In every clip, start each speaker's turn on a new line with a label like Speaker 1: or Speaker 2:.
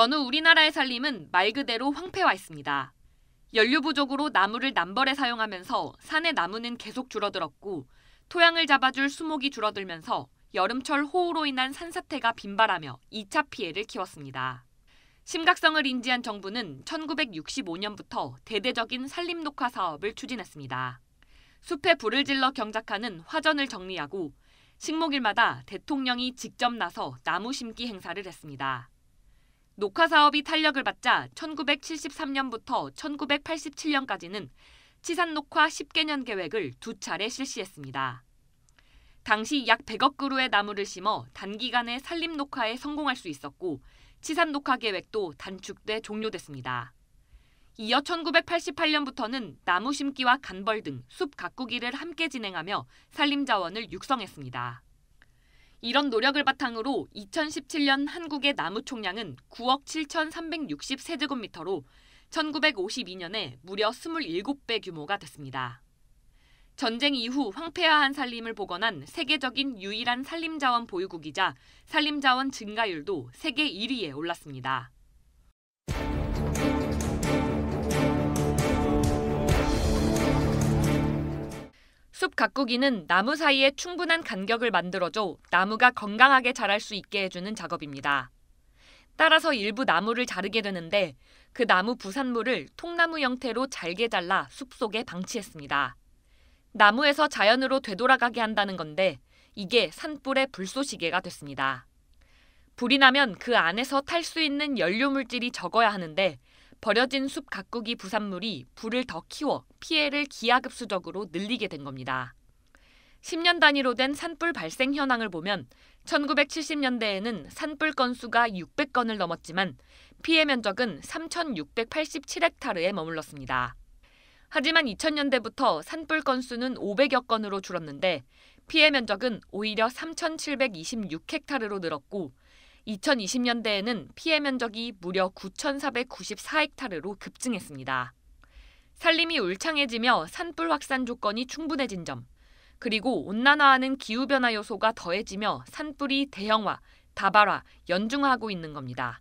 Speaker 1: 전후 우리나라의 산림은 말 그대로 황폐화 했습니다. 연료 부족으로 나무를 남벌에 사용하면서 산의 나무는 계속 줄어들었고 토양을 잡아줄 수목이 줄어들면서 여름철 호우로 인한 산사태가 빈발하며 2차 피해를 키웠습니다. 심각성을 인지한 정부는 1965년부터 대대적인 산림 녹화 사업을 추진했습니다. 숲에 불을 질러 경작하는 화전을 정리하고 식목일마다 대통령이 직접 나서 나무 심기 행사를 했습니다. 녹화 사업이 탄력을 받자 1973년부터 1987년까지는 치산 녹화 10개년 계획을 2차례 실시했습니다. 당시 약 100억 그루의 나무를 심어 단기간에 산림 녹화에 성공할 수 있었고 치산 녹화 계획도 단축돼 종료됐습니다. 이어 1988년부터는 나무 심기와 간벌 등 숲 가꾸기를 함께 진행하며 산림 자원을 육성했습니다. 이런 노력을 바탕으로 2017년 한국의 나무 총량은 9억 7,360세제곱미터로 1952년에 무려 27배 규모가 됐습니다. 전쟁 이후 황폐화한 산림을 복원한 세계적인 유일한 산림자원 보유국이자 산림자원 증가율도 세계 1위에 올랐습니다. 숲 가꾸기는 나무 사이에 충분한 간격을 만들어줘 나무가 건강하게 자랄 수 있게 해주는 작업입니다. 따라서 일부 나무를 자르게 되는데 그 나무 부산물을 통나무 형태로 잘게 잘라 숲속에 방치했습니다. 나무에서 자연으로 되돌아가게 한다는 건데 이게 산불의 불쏘시개가 됐습니다. 불이 나면 그 안에서 탈 수 있는 연료 물질이 적어야 하는데 버려진 숲 가꾸기 부산물이 불을 더 키워 피해를 기하급수적으로 늘리게 된 겁니다. 10년 단위로 된 산불 발생 현황을 보면 1970년대에는 산불 건수가 600건을 넘었지만 피해 면적은 3,687헥타르에 머물렀습니다. 하지만 2000년대부터 산불 건수는 500여 건으로 줄었는데 피해 면적은 오히려 3,726헥타르로 늘었고 2020년대에는 피해 면적이 무려 9,494헥타르로 급증했습니다. 산림이 울창해지며 산불 확산 조건이 충분해진 점, 그리고 온난화하는 기후변화 요소가 더해지며 산불이 대형화, 다발화, 연중화하고 있는 겁니다.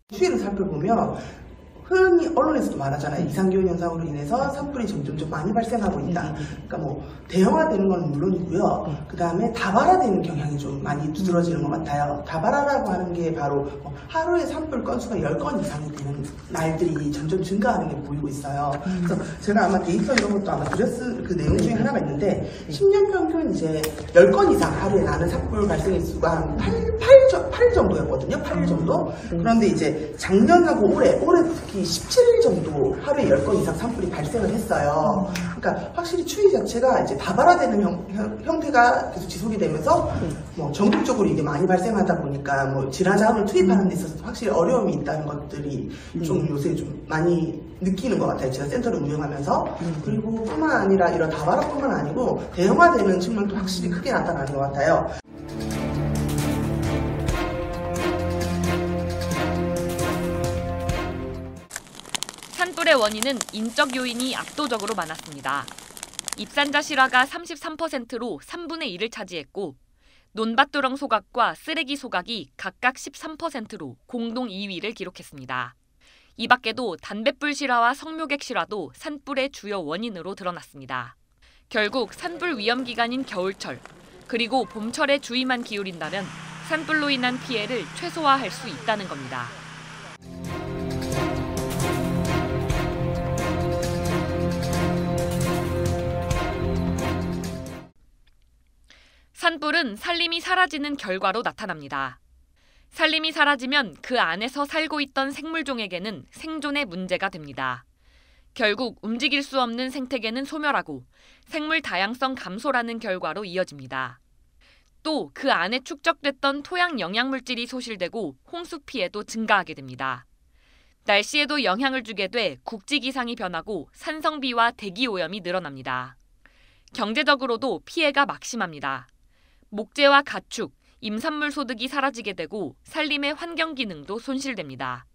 Speaker 2: 추이를 살펴보면 흔히 언론에서도 말하잖아요. 이상기온 현상으로 인해서 산불이 점점 많이 발생하고 있다. 그러니까 뭐 대형화되는 건 물론이고요. 그 다음에 다발화되는 경향이 좀 많이 두드러지는 것 같아요. 다발화라고 하는 게 바로 하루에 산불 건수가 10건 이상이 되는 날들이 점점 증가하는 게 보이고 있어요. 그래서 제가 아마 데이터 이런 것도 아마 드렸을 그 내용 중에 하나가 있는데 10년 평균 이제 10건 이상 하루에 나는 산불 발생의 수가 한 8 정도였거든요. 8일 정도. 그런데 이제 작년하고 올해 특히 17일 정도 하루에 10건 이상 산불이 발생을 했어요. 그러니까 확실히 추위 자체가 이제 다발화되는 형태가 계속 지속이 되면서 뭐 전국적으로 이게 많이 발생하다 보니까 뭐 질화자원을 투입하는 데 있어서 확실히 어려움이 있다는 것들이 좀 요새 좀 많이 느끼는 것 같아요. 제가 센터를 운영하면서. 그리고 뿐만 아니라 이런 다발화뿐만 아니고 대형화되는 측면도 확실히 크게 나타나는 것 같아요.
Speaker 1: 산불의 원인은 인적 요인이 압도적으로 많았습니다. 입산자 실화가 33%로 3분의 1을 차지했고 논밭두렁 소각과 쓰레기 소각이 각각 13%로 공동 2위를 기록했습니다. 이 밖에도 담뱃불 실화와 성묘객 실화도 산불의 주요 원인으로 드러났습니다. 결국 산불 위험 기간인 겨울철, 그리고 봄철에 주의만 기울인다면 산불로 인한 피해를 최소화할 수 있다는 겁니다. 산불은 산림이 사라지는 결과로 나타납니다. 산림이 사라지면 그 안에서 살고 있던 생물종에게는 생존의 문제가 됩니다. 결국 움직일 수 없는 생태계는 소멸하고 생물 다양성 감소라는 결과로 이어집니다. 또 그 안에 축적됐던 토양 영양물질이 소실되고 홍수 피해도 증가하게 됩니다. 날씨에도 영향을 주게 돼 국지 기상이 변하고 산성비와 대기 오염이 늘어납니다. 경제적으로도 피해가 막심합니다. 목재와 가축, 임산물 소득이 사라지게 되고 산림의 환경 기능도 손실됩니다.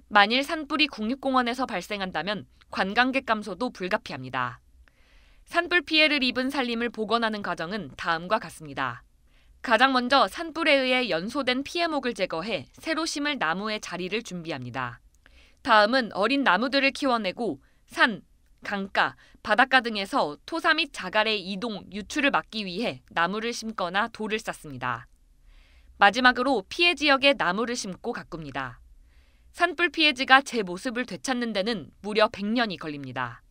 Speaker 1: 만일 산불이 국립공원에서 발생한다면 관광객 감소도 불가피합니다. 산불 피해를 입은 산림을 복원하는 과정은 다음과 같습니다. 가장 먼저 산불에 의해 연소된 피해목을 제거해 새로 심을 나무의 자리를 준비합니다. 다음은 어린 나무들을 키워내고 산, 강가, 바닷가 등에서 토사 및 자갈의 이동, 유출을 막기 위해 나무를 심거나 돌을 쌓습니다. 마지막으로 피해 지역에 나무를 심고 가꿉니다. 산불 피해지가 제 모습을 되찾는 데는 무려 100년이 걸립니다.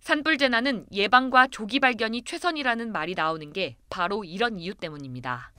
Speaker 1: 산불 재난은 예방과 조기 발견이 최선이라는 말이 나오는 게 바로 이런 이유 때문입니다.